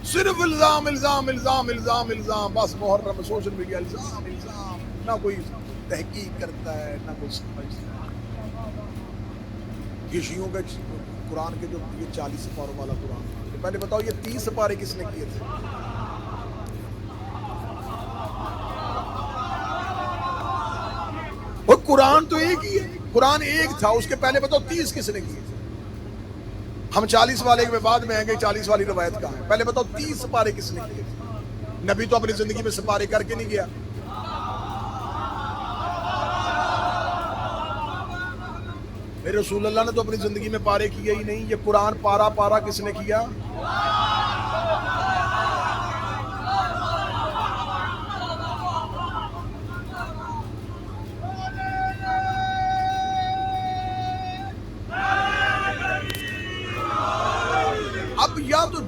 صرف الزام الزام الزام الزام الزام، بس محرم سوشل میڈیا الزام الزام، نہ کوئی تحقیق کرتا ہے نہ کوئی سمجھتا ہے۔ یہ شیعوں کا قرآن کے جو یہ 40 سپاروں والا قرآن، پہلے بتاؤ یہ 30 سپارے کس نے کیے تھے؟ وہ قرآن تو ایک ہی ہے، قرآن ایک تھا، اس کے پہلے بتاؤ 30 کس نے کیے تھے؟ ہم 40 والے کے بعد میں آئیں گے، 40 والی روایت کہاں ہے؟ پہلے بتاؤ 30 سپارے کس نے کیے تھے؟ نبی تو اپنی زندگی میں سپارے کر کے نہیں گیا۔ میرے رسول اللہ نے تو اپنی زندگی میں پارے کیے ہی نہیں۔ یہ قرآن پارا پارا کس نے کیا؟ اب یا تو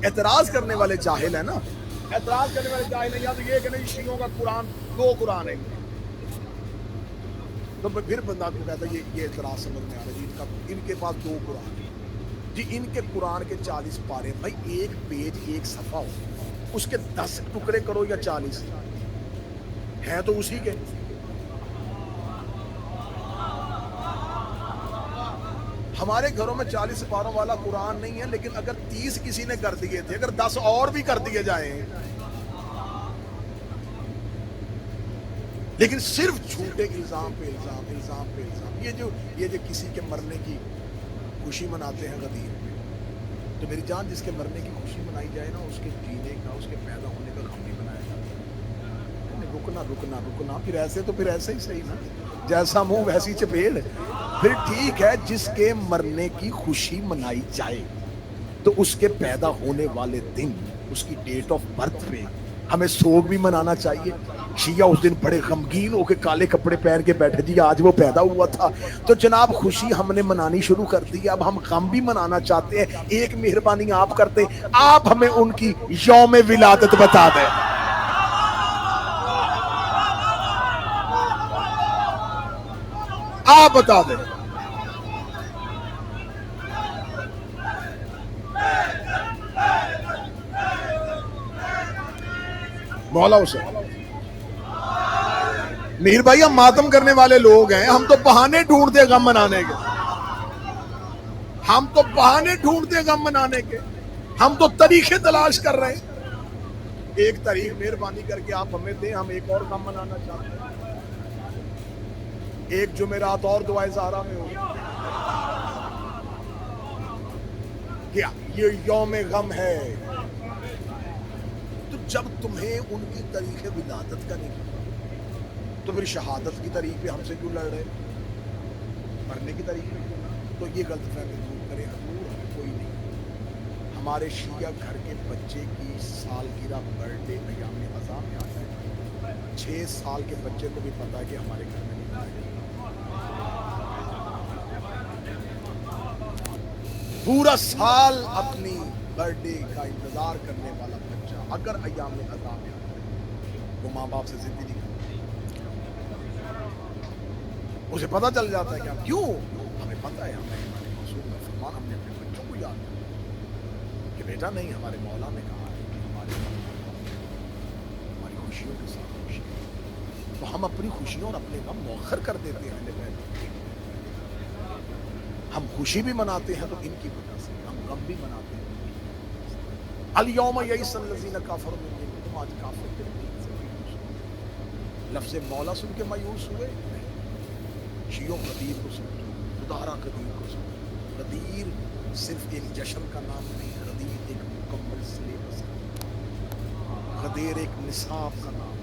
اعتراض کرنے والے جاہل ہیں نا، اعتراض کرنے والے جاہل ہیں، یا تو یہ کہ نہیں شیعوں کا قرآن 2 قرآن ہے، تو پھر بندہ کو کہتا ہے یہ اعتراض سمجھ میں آ رہا ہے جی، ان کے پاس 2 قرآن ہیں جی، ان کے قرآن کے 40 پارے، بھائی ایک پیج ایک صفحہ ہو، اس کے 10 ٹکڑے کرو یا 40 ہیں تو اسی کے۔ ہمارے گھروں میں 40 سپاروں والا قرآن نہیں ہے، لیکن اگر 30 کسی نے کر دیے تھے، اگر 10 اور بھی کر دیے جائیں، لیکن صرف جھوٹے الزام پہ الزام، الزام پہ الزام۔ یہ جو کسی کے مرنے کی خوشی مناتے ہیں غدیر میں، تو میری جان جس کے مرنے کی خوشی منائی جائے نا، اس کے جینے کا، اس کے پیدا ہونے کا غم نہیں منایا جاتا۔ رکنا رکنا رکنا، پھر ایسے تو پھر ایسے ہی صحیح نا، جیسا منہ ویسی چپیڑ۔ پھر ٹھیک ہے، جس کے مرنے کی خوشی منائی جائے تو اس کے پیدا ہونے والے دن، اس کی ڈیٹ آف برتھ پہ ہمیں سوگ بھی منانا چاہیے۔ شیعہ اس دن بڑے غمگین ہو کے کالے کپڑے پہن کے بیٹھے، جی آج وہ پیدا ہوا تھا، تو جناب خوشی ہم نے منانی شروع کر دی، اب ہم غم بھی منانا چاہتے ہیں۔ ایک مہربانی آپ کرتے، آپ ہمیں ان کی یوم ولادت بتا دیں۔ آپ بتا دیں۔ مولا حسین میر بھائی، ہم ماتم کرنے والے لوگ ہیں، ہم تو بہانے ڈھونڈتے غم منانے کے، ہم تو بہانے ڈھونڈتے غم منانے کے، ہم تو طریقے تلاش کر رہے ہیں۔ ایک طریق مہربانی کر کے آپ ہمیں دیں، ہم ایک اور غم منانا چاہتے ہیں۔ ایک جمعرات اور دعائے زہرا میں ہو کیا یہ یوم غم ہے، تو جب تمہیں ان کی طریق ولادت کا نہیں تو پھر شہادت کی طریق پہ ہم سے کیوں لڑ رہے، مرنے کی طریق پہ کیوں؟ تو یہ غلط فہمی دور کرے، حضور ہمیں کوئی نہیں۔ ہمارے شیعہ گھر کے بچے کی سالگرہ برتھ ڈے ایام اذاں میں آتا ہے، 6 سال کے بچے کو بھی پتا ہے کہ ہمارے گھر میں نہیں آئے۔ پورا سال اپنی برتھ ڈے کا انتظار کرنے والا بچہ اگر ایام اذاں میں آتا ہے، وہ ماں باپ سے ضدی نہیں کرتا، اسے پتہ چل جاتا ہے کہ کیوں، ہمیں پتہ ہے، ہمیں ہمارے معصوم کا فرمان، ہم نے اپنے بچوں کو یاد کیا کہ بیٹا نہیں، ہمارے مولا نے کہا ہے کہ ہماری خوشیوں کے ساتھ خوشی، تو ہم اپنی خوشیوں اور اپنے غم مؤخر کر دیتے ہیں۔ ہم خوشی بھی مناتے ہیں تو ان کی وجہ سے، ہم غم بھی مناتے ہیں۔ الیوم یئس الذین کفروا من دینکم، آج کافر کے دین سے مایوس ہوئے۔ لفظ مولا سن کے مایوس ہوئے؟ شیعوں قدیر کو سمجھو، خدارہ قدیر کو سمجھو۔ قدیر صرف ایک جشن کا نام نہیں، قدیر ایک مکمل سلیبس کا، قدیر ایک نصاب کا نام،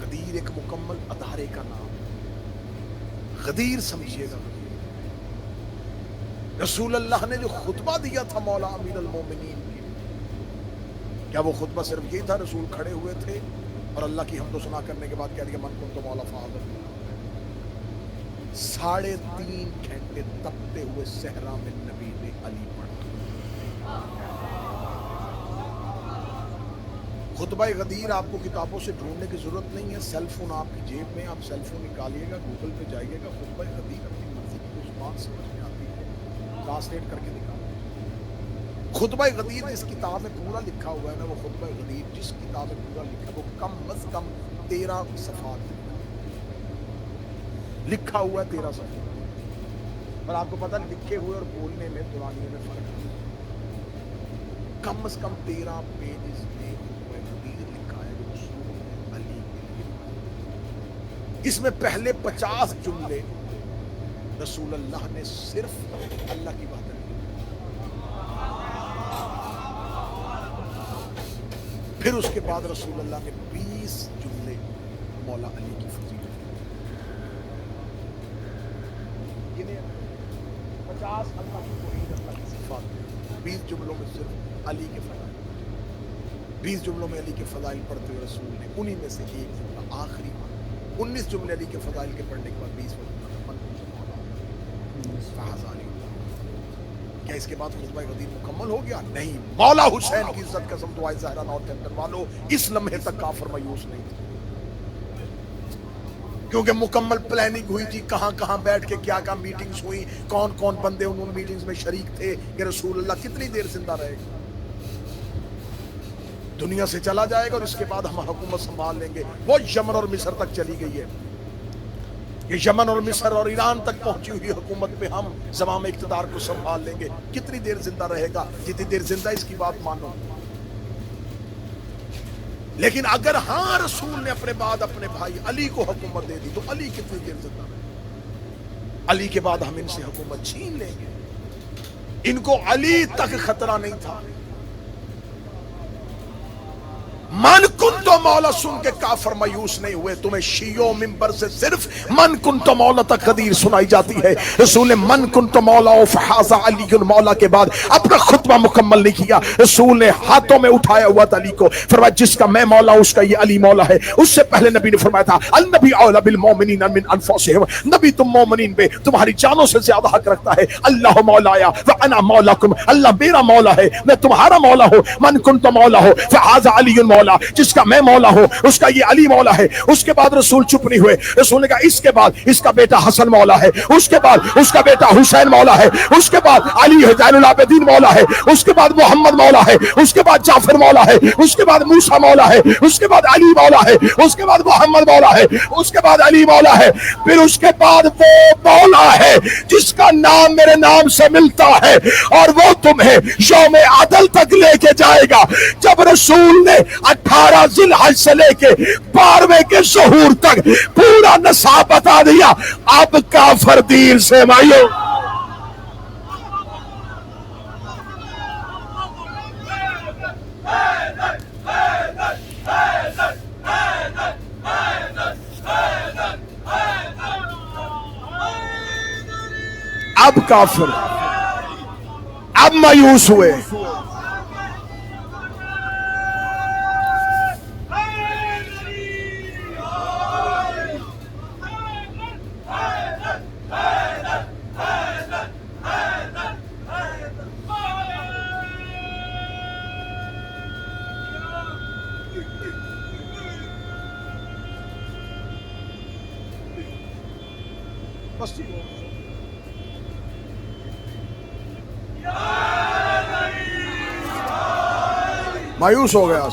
قدیر ایک مکمل ادارے کا نام۔ قدیر سمجھیے گا۔ رسول اللہ نے جو خطبہ دیا تھا مولا امیر المومنین کے، کیا وہ خطبہ صرف یہ تھا رسول کھڑے ہوئے تھے اور اللہ کی حمد و ثنا کرنے کے بعد کہہ دیا من کنت مولا فاضل؟ 3.5 گھنٹے تپتے ہوئے صحرا میں نبی نے علی پڑھا۔ خطبہ غدیر آپ کو کتابوں سے ڈھونڈنے کی ضرورت نہیں ہے، سیل فون آپ کی جیب میں، آپ سیل فون نکالیے گا، گوگل پہ جائیے گا، خطبہ غدیر اپنی مرضی کی اس بات سمجھ میں آتی ہے، ٹرانسلیٹ کر کے دکھا۔ خطبہ غدیر جس کتاب میں پورا لکھا ہوا ہے نا، وہ خطبہ غدیر جس کتاب میں پورا لکھا ہے وہ کم از کم 13 صفحات لکھا ہوا ہے، 13 صفحات۔ اور آپ کو پتہ لکھے ہوئے اور بولنے میں دورانیے میں فرق ہے۔ کم از کم 13 پیجز میں خطبہ غدیر لکھا ہے جو رسول علی کے لیے۔ اس میں پہلے 50 جملے رسول اللہ نے صرف اللہ کی بات کی، پھر اس کے بعد رسول اللہ نے 20 جملے مولا علی کی فضیلت، 50 اللہ کی توحید، اللہ کی صفات، 20 جملوں میں صرف علی کے فضائل، 20 جملوں میں علی کے فضائل پڑھتے ہوئے رسول نے انہی میں سے ایک جملہ آخری 19 جملے علی کے فضائل کے پڑھنے کے بعد 20 کیا اس کے بعد خطبہ غدیر مکمل ہو گیا؟ نہیں، مولا حسین کی عزت قسم دعائے زہرا نارتھمپٹن والوں اس لمحے تک کافر مایوس نہیں تھے، کیونکہ مکمل پلاننگ ہوئی تھی، کہاں کہاں بیٹھ کے کیا کیا میٹنگز ہوئی، کون کون بندے انہوں میٹنگز میں شریک تھے کہ رسول اللہ کتنی دیر زندہ رہے گا، دنیا سے چلا جائے گا اور اس کے بعد ہم حکومت سنبھال لیں گے۔ وہ یمن اور مصر تک چلی گئی ہے، یہ یمن اور مصر اور ایران تک پہنچی ہوئی حکومت پہ ہم زمام اقتدار کو سنبھال لیں گے۔ کتنی دیر زندہ رہے گا؟ جتنی دیر زندہ اس کی بات مانو۔ لیکن اگر ہاں رسول نے اپنے بعد اپنے بھائی علی کو حکومت دے دی تو علی کتنی دیر زندہ رہے؟ علی کے بعد ہم ان سے حکومت چھین لیں گے۔ ان کو علی تک خطرہ نہیں تھا۔ من کن تو مولا سن کے کافر مایوس نہیں ہوئے۔ تمہیں شیعوں ممبر سے صرف من کن تو مولا تک غدیر سنائی جاتی ہے، رسول نے من کن تو مولا و فحاذا علی مولا کے بعد اپنا خطبہ مکمل نہیں کیا۔ رسول نے ہاتھوں میں اٹھایا ہوا تھا علی کو، فرمایا جس کا میں مولا اس کا یہ علی مولا ہے۔ اس سے پہلے نبی نے فرمایا تھا النبی اولی بالمؤمنین من انفسہم، نبی تم مومنین پہ تمہاری جانوں سے زیادہ حق رکھتا ہے۔ اللہ مولایا وانا مولاکم، اللہ میرا مولا ہے میں تمہارا مولا ہوں۔ من کن تو مولا ہو فحاذا علی مولا، جس کا میں مولا ہوں اس کا یہ علی مولا ہے۔ اس کے بعد رسول چپ نہیں ہوئے، رسول نے کہا اس کے بعد اس کا بیٹا حسن مولا ہے، اس کے بعد اس کا بیٹا حسین مولا ہے، اس کے بعد علی زین العابدین مولا ہے، اس کے بعد محمد مولا ہے، اس کے بعد جعفر مولا ہے، اس کے بعد موسیٰ مولا ہے، اس کے بعد علی مولا ہے، اس کے بعد محمد مولا ہے، اس کے بعد علی مولا ہے، پھر اس کے بعد وہ مولا ہے جس کا نام میرے نام سے ملتا ہے، اور وہ تمہیں یوم عدل تک لے کے جائے گا۔ جب رسول نے 18 ذی الحج سے لے کے 12ویں کے ظہور تک پورا نصاب بتا دیا، اب کافر دیر سے مایو۔ اب کافر اب مایوس ہوئے۔ مایوس ہو گیا۔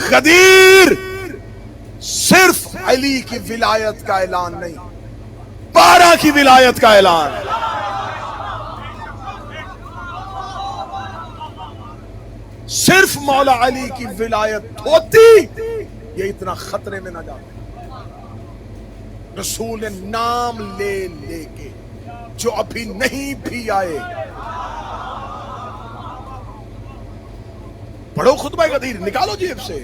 غدیر صرف علی کی ولایت کا اعلان نہیں، 12 کی ولایت کا اعلان۔ صرف مولا علی کی ولایت ہوتی یہ اتنا خطرے میں نہ جاتے۔ رسول نے نام لے لے کے جو ابھی نہیں بھی آئے، پڑھو خطبہ غدیر، نکالو جیب سے۔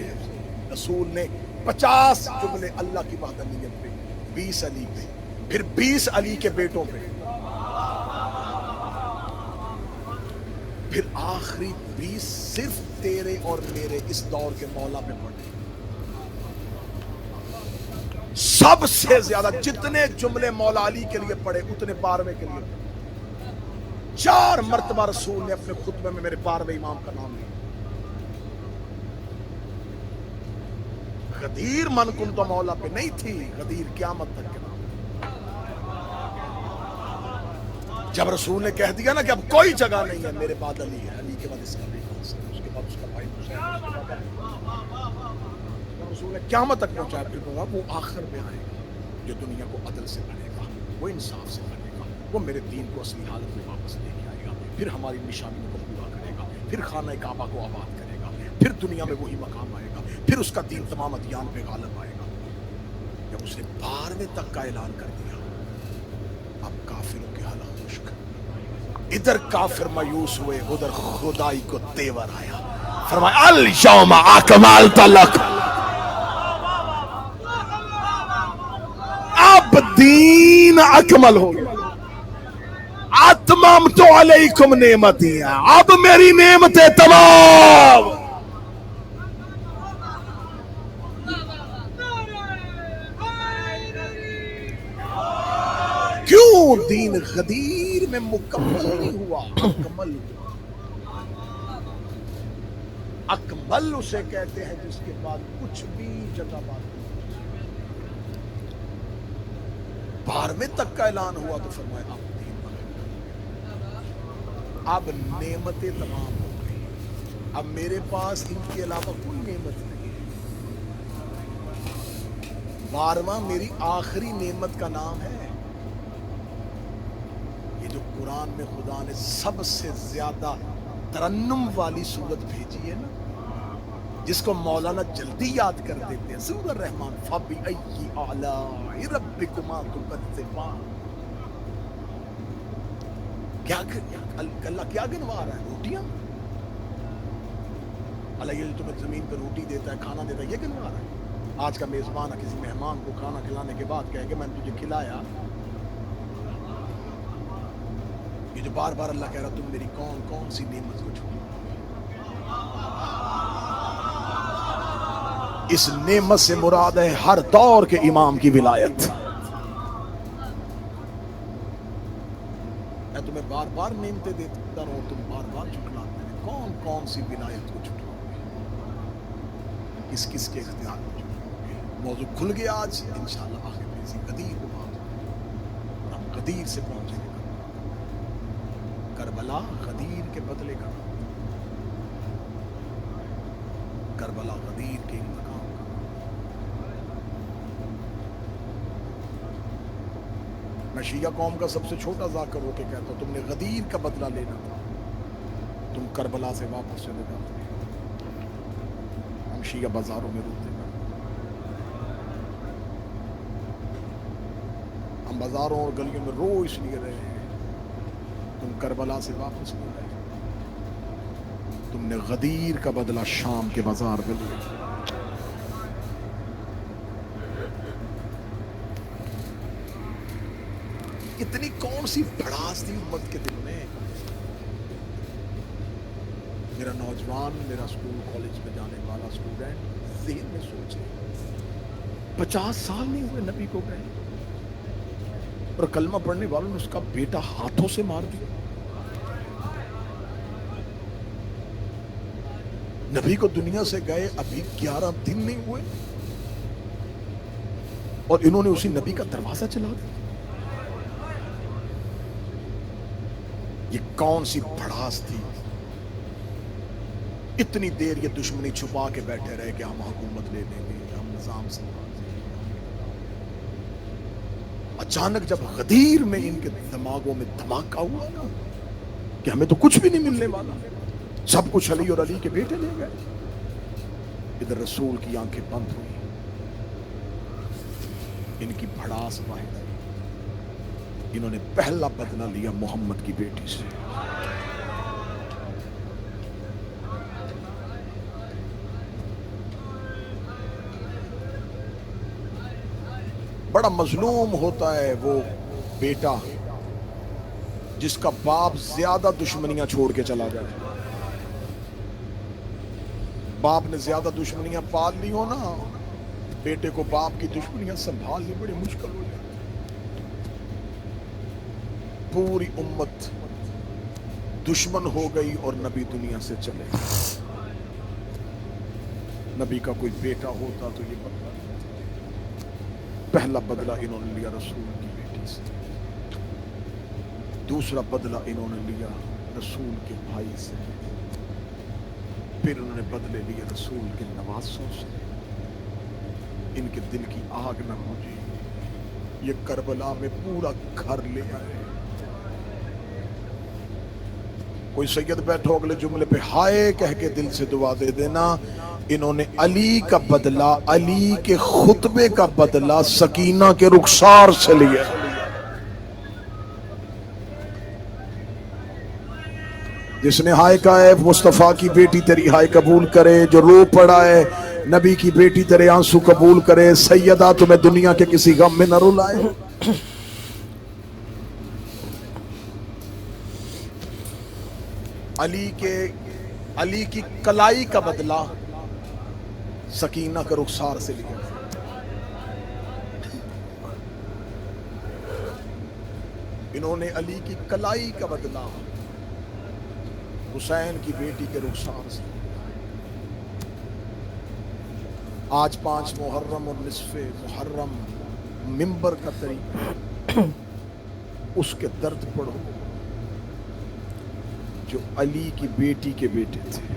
رسول نے 50 جملے اللہ کی وحدانیت پہ، 20 علی پہ، پھر 20 علی کے بیٹوں پہ، پھر آخری 20 صرف تیرے اور میرے اس دور کے مولا پہ پڑھے۔ سب سے زیادہ جتنے جملے مولا علی کے لیے پڑھے اتنے 12ویں کے لیے۔ 4 مرتبہ رسول نے اپنے خطبے میں میرے 12ویں امام کا نام لیا۔ غدیر من کن تو مولا پہ نہیں تھی، غدیر قیامت تک کے نام۔ جب رسول نے کہہ دیا نا کہ اب کوئی جگہ نہیں ہے، میرے بعد علی ہے، علی کے بعد اس کا بیٹا حسن، اس کے بعد اس کا بھائی حسین، اس کے بعد رسول نے قیامت تک پہنچایا، پھر کہا وہ آخر میں آئے گا جو دنیا کو عدل سے بھرے گا، وہ انصاف سے بھرے گا، وہ میرے دین کو اصلی حالت میں واپس لے کے آئے گا، پھر ہماری نشانیوں کو پورا کرے گا، پھر خانہ کعبہ کو آباد کرے گا، پھر دنیا میں وہی مقام آئے گا، پھر اس کا دین تمام ادیان پہ غالب آئے گا۔ جب اس نے 12ویں تک کا اعلان کر دیا، اب کافروں کے حالات خشک، ادھر کافر مایوس ہوئے، ادھر خدائی کو تیور آیا، فرمایا الیوم اکملت لکم، اب دین اکمل ہو گیا، اتممت علیکم نعمتی، اب میری نعمتیں تمام۔ کیوں دین غدیر میں مکمل نہیں ہوا؟ اکمل ہوا۔ اکمل اسے کہتے ہیں جس کے بعد کچھ بھی جگہ بات نہیں۔ 12ویں تک کا اعلان ہوا تو فرمایا اب دین بنے، اب نعمتیں تمام ہو گئی، اب میرے پاس ان کے علاوہ کوئی نعمت نہیں ہے۔ 12واں میری آخری نعمت کا نام ہے، یہ جو قرآن میں خدا نے سب سے زیادہ ترنم والی سورت بھیجی ہے نا، جس کو مولانا جلدی یاد کر دیتے ہیں، سورۃ الرحمن، فَبِأَيِّ آلَاءِ رَبِّكُمَا تُكَذِّبَانِ۔ اللہ کیا گنوا رہا ہے؟ روٹیاں؟ اللہ یہ تمہیں زمین پہ روٹی دیتا ہے، کھانا دیتا ہے، یہ گنوا رہا ہے؟ آج کا میزبان کسی مہمان کو کھانا کھلانے کے بعد کہے کہ میں نے تجھے کھلایا، یہ جو بار بار اللہ کہہ رہا تم میری کون کون سی نعمت کو چھوڑو، اس نعمت سے مراد ہے ہر دور کے امام کی ولایت۔ میں تمہیں بار بار نعمتیں دیتا رہوں، تم بار بار جھٹلاتے ہیں، کون کون سی ولایت کو جھٹلاؤ گے، کس کس کے اختیار کو جھٹلاؤ گے؟ موضوع کھل گیا آج انشاءاللہ، آخر میں اسی قدیر کو بات اور ہم قدیر سے پہنچیں گے۔ کربلا غدیر کے بدلے کا، کربلا غدیر کے انتقام کا۔ میں شیعہ قوم کا سب سے چھوٹا ذاکر ہو کے کہتا ہوں، تم نے غدیر کا بدلہ لینا تھا، تم کربلا سے واپس چلے جاتے۔ ہم شیعہ بازاروں میں روتے ہیں، ہم بازاروں اور گلیوں میں رو اس لیے رہے ہیں، تم کربلا سے واپس نہیں آئے، تم نے غدیر کا بدلہ شام کے بازار میں لیا۔ اتنی کون سی بھڑاس تھی امت کے دل میں؟ میرا نوجوان، میرا اسکول کالج میں جانے والا اسٹوڈنٹ ذہن میں سوچے، 50 سال نہیں ہوئے نبی کو گئے اور کلمہ پڑھنے والوں نے اس کا بیٹا ہاتھوں سے مار دیا۔ نبی کو دنیا سے گئے ابھی 11 دن نہیں ہوئے اور انہوں نے اسی نبی کا دروازہ چلا دیا۔ یہ کون سی بھڑاس تھی؟ اتنی دیر یہ دشمنی چھپا کے بیٹھے رہے کہ ہم حکومت لے لیں گے، ہم نظام سنبھال لیں گے۔ اچانک جب غدیر میں ان کے دماغوں میں دھماکہ ہوا نا کہ ہمیں تو کچھ بھی نہیں ملنے والا، سب کچھ علی اور علی کے بیٹے لے گئے، ادھر رسول کی آنکھیں بند ہوئی، ان کی بھڑاس واحد ہے، انہوں نے پہلا بدلہ لیا محمد کی بیٹی سے۔ بڑا مظلوم ہوتا ہے وہ بیٹا جس کا باپ زیادہ دشمنیاں چھوڑ کے چلا جائے۔ باپ نے زیادہ دشمنیاں پال لی ہو نا، بیٹے کو باپ کی دشمنیاں سنبھالنی بڑی مشکل ہو جاتی۔ پوری امت دشمن ہو گئی اور نبی دنیا سے چلے گئے۔ نبی کا کوئی بیٹا ہوتا تو یہ بدلہ لیتا۔ پہلا بدلہ انہوں نے لیا رسول کی بیٹی سے۔ دوسرا بدلہ انہوں نے لیا رسول کے بھائی سے، پھر انہوں نے بدلے لیے رسول کے نواسوں سے۔ ان کے دل کی آگ نہ بجھی، یہ کربلا میں پورا گھر لے آئے۔ کوئی سید بیٹھو اگلے جملے پہ ہائے کہہ کے دل سے دعا دے دینا، انہوں نے علی کا بدلہ، علی کے خطبے کا بدلہ سکینہ کے رخسار سے لیا۔ جس نے ہائے کہا ہے مصطفیٰ کی بیٹی تیری ہائے قبول کرے، جو رو پڑا ہے نبی کی بیٹی تیرے آنسو قبول کرے، سیدہ تمہیں دنیا کے کسی غم میں نہ رلائے۔ علی کی کلائی کا بدلہ سکینہ کا رخسار سے لیا۔ انہوں نے علی کی کلائی کا بدلہ حسین کی بیٹی کے رخسار سے۔ آج 5 محرم اور نصف محرم منبر کا طریقہ، اس کے درد پڑھو جو علی کی بیٹی کے بیٹے تھے۔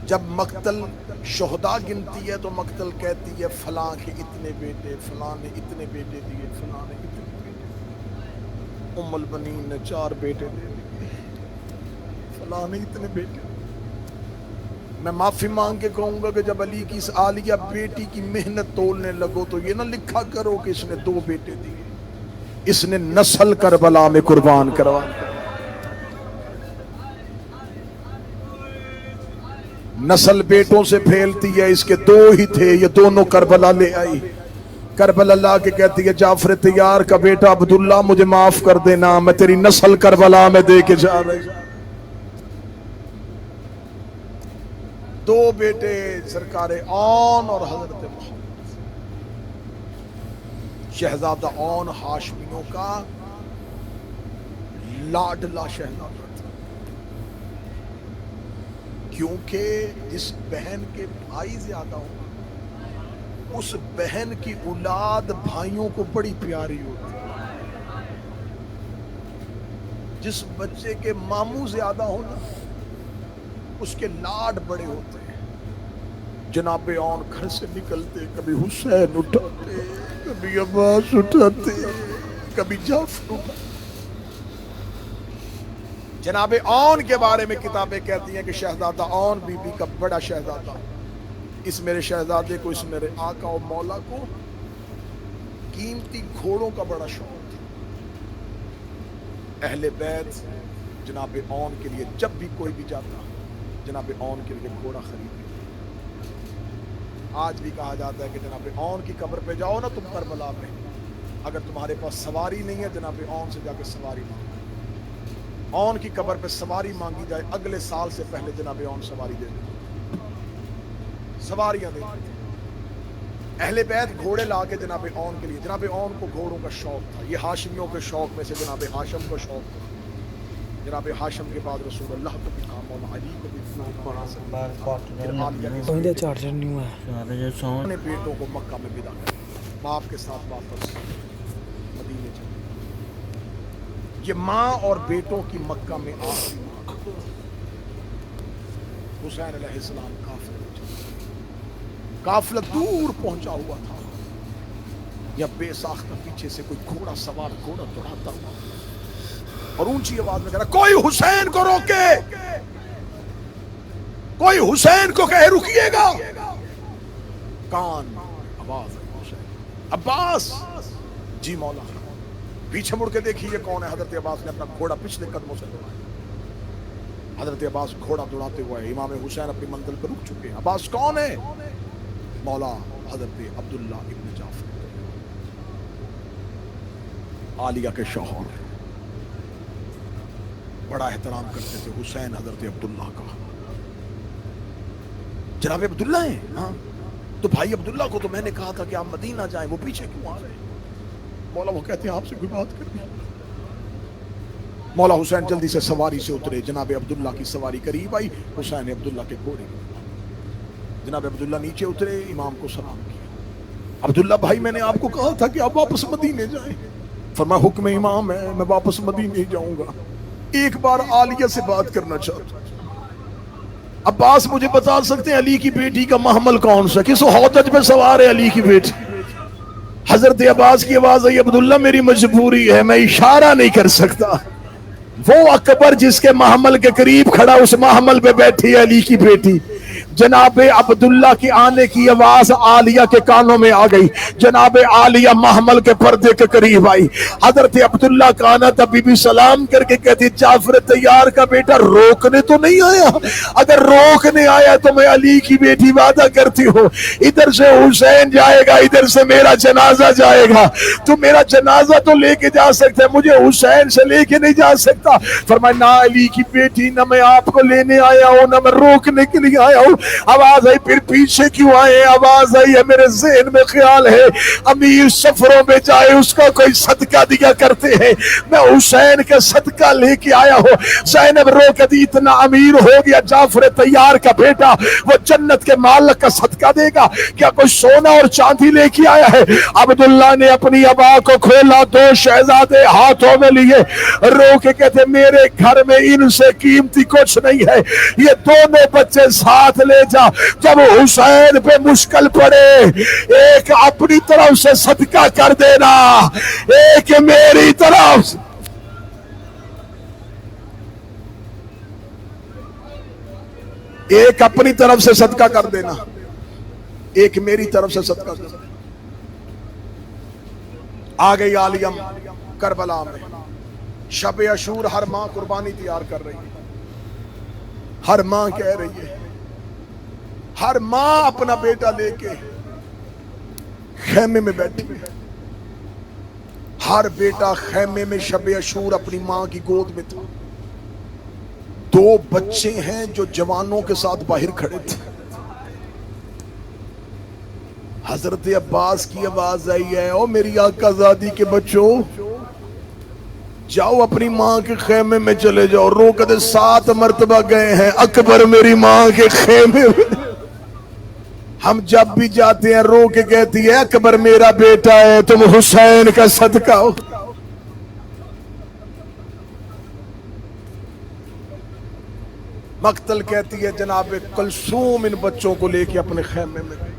جب مقتل شہداء گنتی ہے تو مقتل کہتی ہے فلاں کے اتنے بیٹے، فلاں نے اتنے بیٹے دیے، فلاں نے اتنے بیٹے، ام البنین نے 4 بیٹے دے دیے، فلاں نے اتنے بیٹے۔ میں معافی مانگ کے کہوں گا کہ جب علی کی اس عالیہ بیٹی کی محنت تولنے لگو تو یہ نہ لکھا کرو کہ اس نے 2 بیٹے دیے، اس نے نسل کربلا میں قربان کروا۔ نسل بیٹوں سے پھیلتی ہے، اس کے 2 ہی تھے، یہ دونوں کربلا لے آئی۔ کربلا لا کے کہتی ہے جعفر طیار کا بیٹا عبداللہ مجھے معاف کر دینا، میں تیری نسل کربلا میں دے کے جا رہی۔ 2 بیٹے سرکار اون اور حضرت محمد، شہزادہ اون ہاشمیوں کا لاڈلا شہزادہ تھا، کیونکہ جس بہن کے بھائی زیادہ ہوں اس بہن کی اولاد بھائیوں کو بڑی پیاری ہوتی ہے، جس بچے کے ماموں زیادہ ہوں نا اس کے لاڈ بڑے ہوتے ہیں۔ جناب اون گھر سے نکلتے کبھی حسین اٹھاتے، کبھی عباس اٹھاتے، کبھی جعفر اٹھاتے۔ جناب اون کے بارے میں کتابیں کہتی ہیں کہ شہزادہ اون بی بی کا بڑا شہزادہ، اس میرے شہزادے کو، اس میرے آقا و مولا کو قیمتی گھوڑوں کا بڑا شوق تھا۔ اہل بیت جناب اون کے لیے جب بھی کوئی بھی جاتا جناب اون کے لیے گھوڑا خریدتے۔ آج بھی کہا جاتا ہے کہ جناب اون کی قبر پہ جاؤ نا تم کربلا میں، اگر تمہارے پاس سواری نہیں ہے جناب اون سے جا کے سواری مانگو۔ اون کی قبر پہ سواری مانگی جائے، اگلے سال سے پہلے جناب اون سواری دے دیں، سواریاں دے دیں۔ اہل بیت گھوڑے لا کے جناب اون کے لیے، جناب اون کو گھوڑوں کا شوق تھا۔ یہ ہاشمیوں کے شوق میں سے جناب ہاشم کو شوق تھا۔ جناب ہاشم کے بعد رسول اللہ کو بھی کہا، مولا علی کو بھی اپنے بیٹوں کو مکہ میں ودا کر باپ کے ساتھ واپس مدینے چلے۔ یہ ماں اور بیٹوں کی مکہ میں آخری حسین علیہ السلام قافلہ دور پہنچا ہوا تھا، یا بے ساختہ پیچھے سے کوئی گھوڑا سوار گھوڑا دوڑاتا ہوا اور اونچی آواز میں کہہ رہا کوئی حسین کو روکے، کوئی حسین کو کہے رکیے گا۔ کان آواز حسین عباس، جی مولا۔ پیچھے مڑ کے دیکھیے کون ہے، حضرت عباس نے اپنا گھوڑا پچھلے قدموں سے دوڑایا۔ حضرت عباس گھوڑا دوڑاتے ہوئے، امام حسین اپنی منزل پر رک چکے ہیں۔ عباس کون ہے؟ مولا حضرت عبداللہ ابن جعفر، عالیہ کے شوہر، بڑا احترام کرتے تھے حسین حضرت عبداللہ کا۔ جناب عبداللہ ہیں؟ ہاں، تو بھائی عبداللہ کو تو میں نے کہا تھا کہ آپ مدینہ جائیں، وہ پیچھے کیوں آ رہے ہیں؟ مولا وہ کہتے ہیں آپ سے کوئی بات کرنی۔ مولا حسین جلدی سے سواری سے اترے، جناب عبداللہ کی سواری قریب آئی، حسین عبداللہ کے گھوڑے، جناب عبداللہ نیچے اترے، امام کو سلام کیا۔ عبداللہ بھائی میں نے آپ کو کہا تھا کہ آپ واپس مدینے جائیں. فرمایا حکم امام ہے، میں واپس مدینے جاؤں گا. ایک بار عالیہ سے بات کرنا چاہتا ہوں. عباس مجھے بتا سکتے ہیں علی کی بیٹی کا محمل کون سا، کس ہودج پہ سوار ہے علی کی بیٹی؟ حضرت عباس کی آواز آئی عبداللہ میری مجبوری ہے، میں اشارہ نہیں کر سکتا. وہ اکبر جس کے محمل کے قریب کھڑا اس محمل پہ بیٹھی ہے علی کی بیٹی. جناب عبداللہ کی آنے کی آواز عالیہ کے کانوں میں آ گئی. جناب عالیہ محمل کے پردے کے قریب آئی. حضرت عبداللہ کا آنا تھا، بی بی سلام کر کے کہتی جعفر طیار کا بیٹا روکنے تو نہیں آیا؟ اگر روکنے آیا تو میں علی کی بیٹی وعدہ کرتی ہوں ادھر سے حسین جائے گا، ادھر سے میرا جنازہ جائے گا. تو میرا جنازہ تو لے کے جا سکتے ہیں، مجھے حسین سے لے کے نہیں جا سکتا. فرمایا نہ علی کی بیٹی، نہ میں آپ کو لینے آیا ہوں نہ میں روکنے کے لیے آیا ہوں. آواز آئی پھر پیچھے کیوں آئے؟ آواز آئی ہے میرے ذہن میں خیال ہے امیر سفروں میں جائے اس کا کوئی صدقہ دیا کرتے ہیں، میں حسین کا صدقہ لے کے آیا ہوں. زینب رو کے دی اتنا امیر ہو گیا جعفر طیار کا بیٹا وہ جنت کے مالک کا صدقہ دے گا، کیا کوئی سونا اور چاندی لے کے آیا ہے؟ عبداللہ نے اپنی ابا کو کھولا، دو شہزادے ہاتھوں میں لیے، رو کے کہتے میرے گھر میں ان سے قیمتی کچھ نہیں ہے، یہ دونوں بچے ساتھ لے جا. جب حسین پہ مشکل پڑے ایک اپنی طرف سے صدقہ کر دینا، ایک میری طرف سے. ایک اپنی طرف سے صدقہ کر دینا، ایک میری طرف سے صدقہ کر دینا. آ گئی عالیہ کربلا میں. شب عاشور ہر ماں قربانی تیار کر رہی ہے، ہر ماں کہہ رہی ہے، ہر ماں اپنا بیٹا لے کے خیمے میں بیٹھی ہے. ہر بیٹا خیمے میں شب عاشور اپنی ماں کی گود میں تھا. دو بچے ہیں جو جوانوں کے ساتھ باہر کھڑے تھے. حضرت عباس کی آواز آئی ہے او میری آقا زادی کے بچوں، جاؤ اپنی ماں کے خیمے میں چلے جاؤ. رو کہتے 7 مرتبہ گئے ہیں اکبر میری ماں کے خیمے میں. ہم جب بھی جاتے ہیں رو کے کہتی ہے اکبر میرا بیٹا ہے، تم حسین کا صدقہ ہو. مقتل کہتی ہے جناب کلثوم ان بچوں کو لے کے اپنے خیمے میں گئی.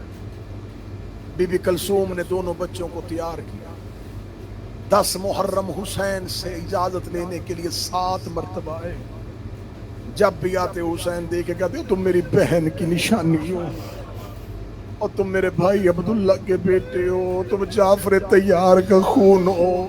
بی بی کلثوم نے دونوں بچوں کو تیار کیا. 10 محرم حسین سے اجازت لینے کے لیے 7 مرتبہ آئے. جب بھی آتے حسین دیکھے کہتے ہو تم میری بہن کی نشانی ہو اور تم میرے بھائی عبداللہ کے بیٹے ہو، تم جعفر طیار کا خون ہو،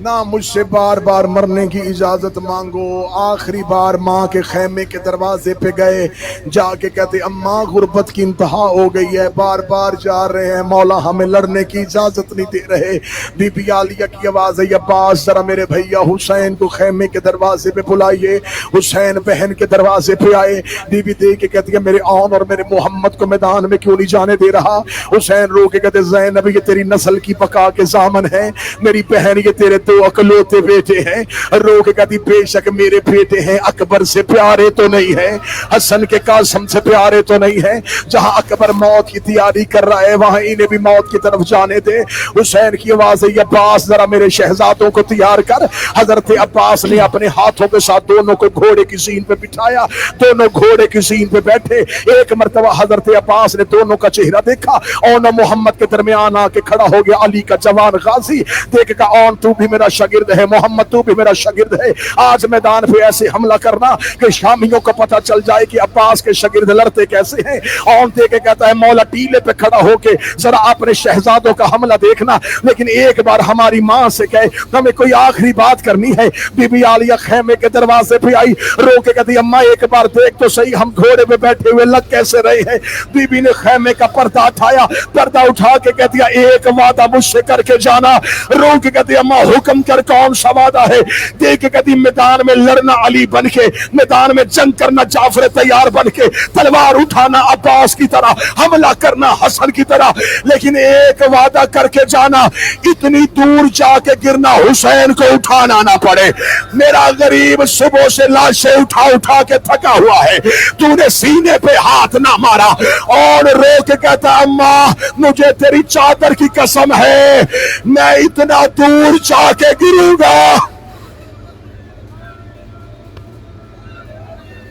نہ مجھ سے بار بار مرنے کی اجازت مانگو. آخری بار ماں کے خیمے کے دروازے پہ گئے، جا کے کہتے اماں غربت کی انتہا ہو گئی ہے، بار بار جا رہے ہیں، مولا ہمیں لڑنے کی اجازت نہیں دے رہے. بی بی عالیہ کی آواز ہے عباس ذرا میرے بھیا حسین کو خیمے کے دروازے پہ بلائیے. حسین بہن کے دروازے پہ آئے. بی بی دیکھ کے کہتی ہے میرے آن اور میرے محمد کو میدان میں کیوں نہیں جانے دے رہا؟ حسین رو کے کہتے زینب یہ تیری نسل کی بقا کے ضامن ہے، میری بہن یہ تیرے 2 اکلوتے بیٹے ہیں. رو کے کہتی بے شک میرے بیٹے ہیں، اکبر سے پیارے تو نہیں ہے، حسن کے قاسم سے پیارے تو نہیں ہے. جہاں اکبر موت کی تیاری کر رہا ہے وہاں انہیں بھی موت کی طرف جانے دے. حسین کی آواز ہے عباس ذرا میرے شہزادوں کو تیار کر. حضرت عباس نے اپنے ہاتھوں کے ساتھ دونوں کو گھوڑے کی زین پہ بٹھایا، دونوں گھوڑے کی زین پہ بیٹھے. ایک مرتبہ حضرت عباس نے دونوں کا چہرہ دیکھا، اون محمد کے درمیان آ کے کھڑا ہو گیا علی کا جوان غازی. دیکھ کہ اون تو بھی میرا شاگرد ہے، محمد تو بھی میرا شاگرد ہے، آج میدان پہ ایسے حملہ کرنا کہ شامیوں کو پتہ چل جائے کہ عباس کے شاگرد لڑتے کیسے ہیں. اون دے کے کہتا ہے مولا ٹیلے پہ کھڑا ہو کے ذرا اپنے شہزادوں کا حملہ دیکھنا، لیکن ایک بار ہماری ماں سے کہے ہمیں کوئی آخری بات کرنی ہے. بی بی عالیہ خیمے کے دروازے پہ آئی، رو کے کہتی اماں ایک بار دیکھ تو صحیح ہم گھوڑے پہ بیٹھے ہوئے لگ کیسے رہے ہیں. بی بی نے خیمے کا پردہ اٹھایا، پردہ اٹھا کے کہتی ایک وعدہ مجھ سے کر کے جانا. رو کے کہتی اماں حکم حکم کر کون سا وعدہ ہے؟ دیکھ کدی میدان میں لڑنا علی بن کے، میدان میں جنگ کرنا جعفر تیار بن کے، تلوار اٹھانا عباس کی طرح، حملہ کرنا حسن کی طرح، لیکن ایک وعدہ کر کے جانا، اتنی دور جا کے گرنا حسین کو اٹھانا نہ پڑے۔ میرا غریب صبح سے لاشیں اٹھا اٹھا کے تھکا ہوا ہے، تو نے سینے پہ ہاتھ نہ مارا اور رو کے کہتا اماں مجھے تیری چادر کی قسم ہے میں اتنا دور جا کے گروں گا،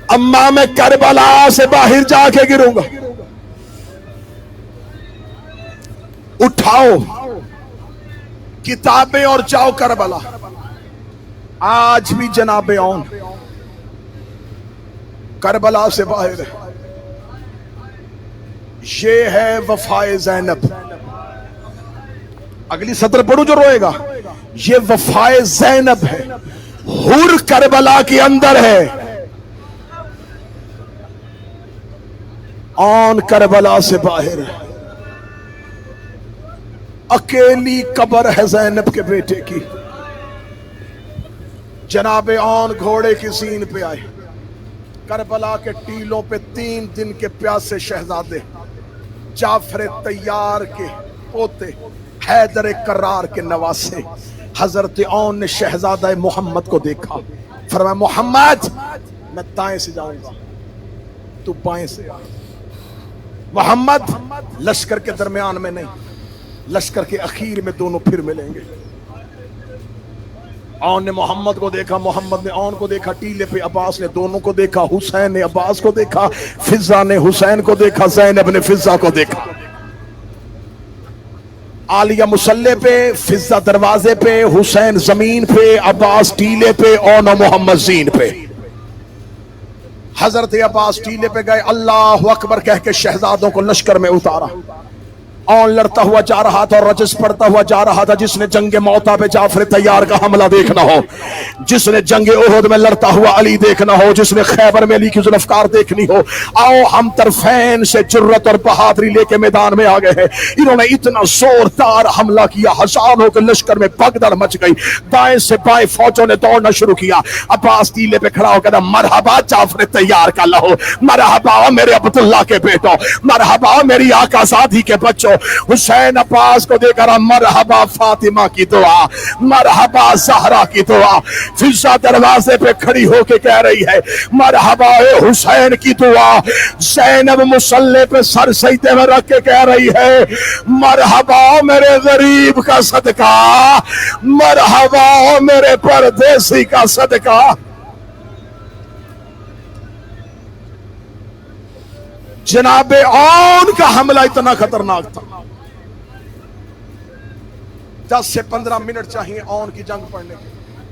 اماں میں کربلا سے باہر جا کے گروں گا۔ اٹھاؤ کتابیں اور جاؤ کربلا۔ آج بھی جناب اون کربلا سے باہر ہے۔ یہ ہے وفائے زینب۔ اگلی سطر پڑھو جو روئے گا، یہ وفائے زینب ہے، حور کربلا کے اندر ہے۔ آن کربلا سے باہر ہے، اکیلی قبر ہے زینب کے بیٹے کی۔ جناب آن گھوڑے کی زین پہ آئے، کربلا کے ٹیلوں پہ 3 دن کے پیاسے شہزادے، جعفر تیار کے پوتے، حیدر کرار کے نواسے۔ حضرت آن نے شہزادہ محمد کو دیکھا، فرمایا محمد میں دائیں سے جاؤں گا تو بائیں سے آ۔ محمد لشکر کے درمیان میں نہیں، لشکر کے اخیر میں دونوں پھر ملیں گے۔ آن نے محمد کو دیکھا، محمد نے آن کو دیکھا، ٹیلے پہ عباس نے دونوں کو دیکھا، حسین نے عباس کو دیکھا، فضہ نے حسین کو دیکھا، زینب نے فضہ کو دیکھا۔ عالیہ مسلح پہ، فضہ دروازے پہ، حسین زمین پہ، عباس ٹیلے پہ، آن و محمد زین پہ۔ حضرت عباس ٹیلے پہ گئے، اللہ اکبر کہہ کے شہزادوں کو لشکر میں اتارا۔ آن لڑتا ہوا جا رہا تھا اور رجس پڑتا ہوا جا رہا تھا۔ جس نے جنگ موتا پہ جعفر تیار کا حملہ دیکھنا ہو، جس نے جنگ احد میں لڑتا ہوا علی دیکھنا ہو، جس نے خیبر میں علی کی ذوالفقار دیکھنی ہو، آؤ ہم طرفین سے جرت اور بہادری لے کے میدان میں آ گئے ہیں۔ انہوں نے اتنا زوردار حملہ کیا، ہزاروں کے لشکر میں بھگدڑ مچ گئی، دائیں سے بائیں فوجوں نے دوڑنا شروع کیا۔ عباس ٹیلے پہ کھڑا ہو کہا مرحبا جعفر تیار کا لہو، مرحبا میرے عبداللہ کے بیٹوں، مرحبا میری آقا زادی کے بچوں۔ حسین عباس کو دے کر مرحبا فاطمہ کی دعا، مرحبا زہرا کی دعا۔ فضہ دروازے پہ کھڑی ہو کے کہہ رہی ہے مرحبا اے حسین کی دعا۔ زینب مصلی پہ سر سجدے میں رکھ کے کہہ رہی ہے مرحبا میرے غریب کا صدقہ، مرحبا میرے پردیسی کا صدقہ۔ جناب آن کا حملہ اتنا خطرناک تھا، 10 سے 15 منٹ چاہیے آن کی جنگ پڑھنے کے لیے،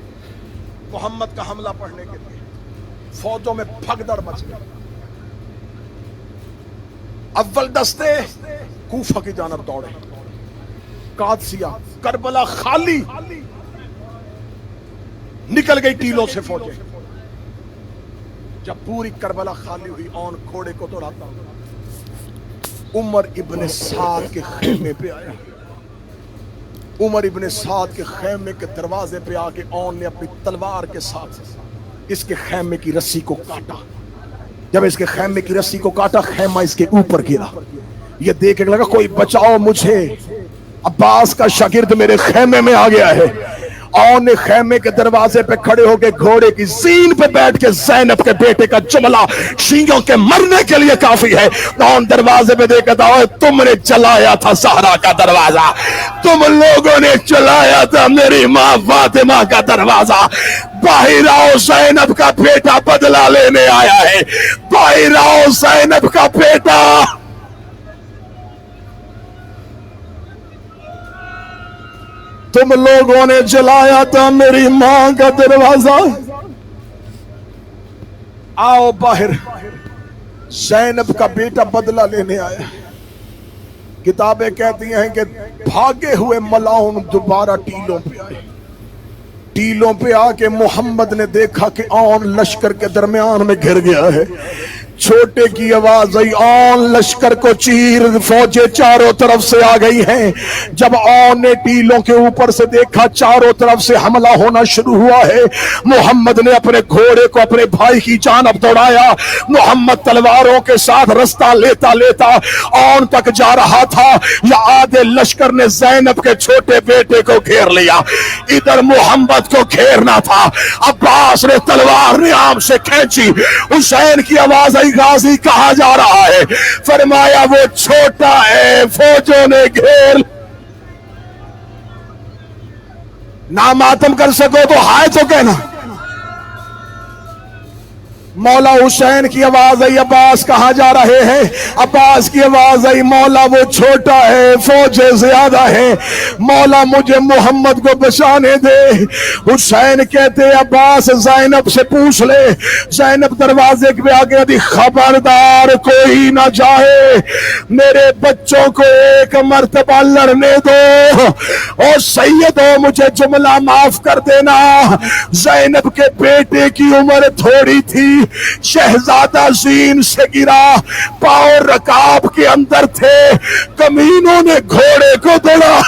محمد کا حملہ پڑھنے کے لیے۔ فوجوں میں بھگدڑ مچ گئی۔ اول دستے کوفہ کی جانب دوڑے، قادسیہ کربلا خالی، نکل گئی ٹیلوں سے فوجیں۔ جب پوری کربلا خالی ہوئی، آن گھوڑے کو دوڑاتا عمر ابن سعد کے خیمے پہ آیا۔ عمر ابن سعد کے خیمے کے دروازے پہ آ کے آن نے اپنی تلوار کے ساتھ اس کے خیمے کی رسی کو کاٹا۔ جب اس کے خیمے کی رسی کو کاٹا، خیمہ اس کے اوپر گرا۔ یہ دیکھ کے لگا کوئی بچاؤ مجھے، عباس کا شاگرد میرے خیمے میں آ گیا ہے۔ آن نے خیمے کے دروازے پہ کھڑے ہو کے گھوڑے کی زین پہ بیٹھ کے زینب کے بیٹے کا جملہ شیعوں کے مرنے کے لیے کافی ہے۔ آن دروازے پہ دیکھتا ہے تم نے چلایا تھا زہرا کا دروازہ، تم لوگوں نے چلایا تھا میری ماں فاطمہ کا دروازہ۔ باہر آؤ زینب کا بیٹا بدلہ لینے آیا ہے، باہر آؤ زینب کا بیٹا۔ تم لوگوں نے جلایا تھا میری ماں کا دروازہ، آؤ باہر۔ زینب کا بیٹا بدلہ لینے آیا۔ کتابیں کہتی ہیں کہ بھاگے ہوئے ملاؤن دوبارہ ٹیلوں پہ آئے۔ ٹیلوں پہ آ کے محمد نے دیکھا کہ آن لشکر کے درمیان میں گھر گیا ہے۔ چھوٹے کی آواز آئی، آن لشکر کو چیر، فوجیں چاروں طرف سے آ گئی ہیں۔ جب آن نے ٹیلوں کے اوپر سے دیکھا چاروں طرف سے حملہ ہونا شروع ہوا ہے، محمد نے اپنے گھوڑے کو اپنے بھائی کی جانب دوڑایا۔ محمد تلواروں کے ساتھ رستہ لیتا لیتا آن تک جا رہا تھا، یا آدھے لشکر نے زینب کے چھوٹے بیٹے کو گھیر لیا۔ ادھر محمد کو گھیرنا تھا، عباس نے تلوار نیام سے کھینچی۔ حسین کی آواز آئی، غازی کہا جا رہا ہے؟ فرمایا وہ چھوٹا ہے، فوجوں نے گھیر۔ نہ ماتم کر سکو تو ہائے تو کہنا۔ مولا حسین کی آواز آئی، عباس کہاں جا رہے ہیں؟ عباس کی آواز آئی، مولا وہ چھوٹا ہے، فوجیں زیادہ ہیں، مولا مجھے محمد کو بچانے دے۔ حسین کہتے عباس زینب سے پوچھ لے۔ زینب دروازے پہ آگے دی، خبردار کوئی نہ جائے، میرے بچوں کو ایک مرتبہ لڑنے دو۔ اور سیدو مجھے جملہ معاف کر دینا، زینب کے بیٹے کی عمر تھوڑی تھی، شہزادہ زین سے گرا، پاؤں رکاب کے اندر تھے، کمینوں نے گھوڑے کو دوڑا۔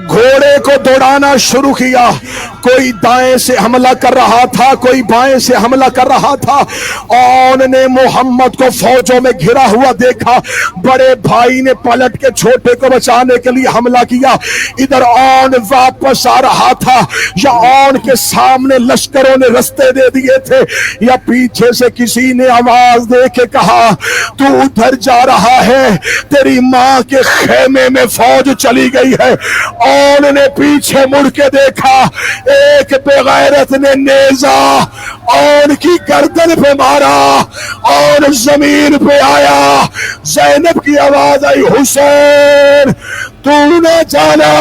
گھوڑے کو دوڑانا شروع کیا، کوئی دائیں سے حملہ کر رہا تھا، کوئی بائیں سے حملہ کر رہا تھا۔ آن نے محمد کو فوجوں میں گھرا ہوا دیکھا، بڑے بھائی نے پلٹ کے چھوٹے کو بچانے کے لیے حملہ کیا۔ ادھر آن واپس آ رہا تھا، یا آن کے سامنے لشکروں نے رستے دے دیے تھے، یا پیچھے سے کسی نے آواز دے کے کہا تو ادھر جا رہا ہے، تیری ماں کے خیمے میں فوج چلی گئی ہے۔ آن نے پیچھے مڑ کے دیکھا، ایک بغیرت نے نیزہ آن کی گردن پہ مارا، آن زمین پہ آیا۔ زینب کی آواز آئی، حسین تو نہ جانا۔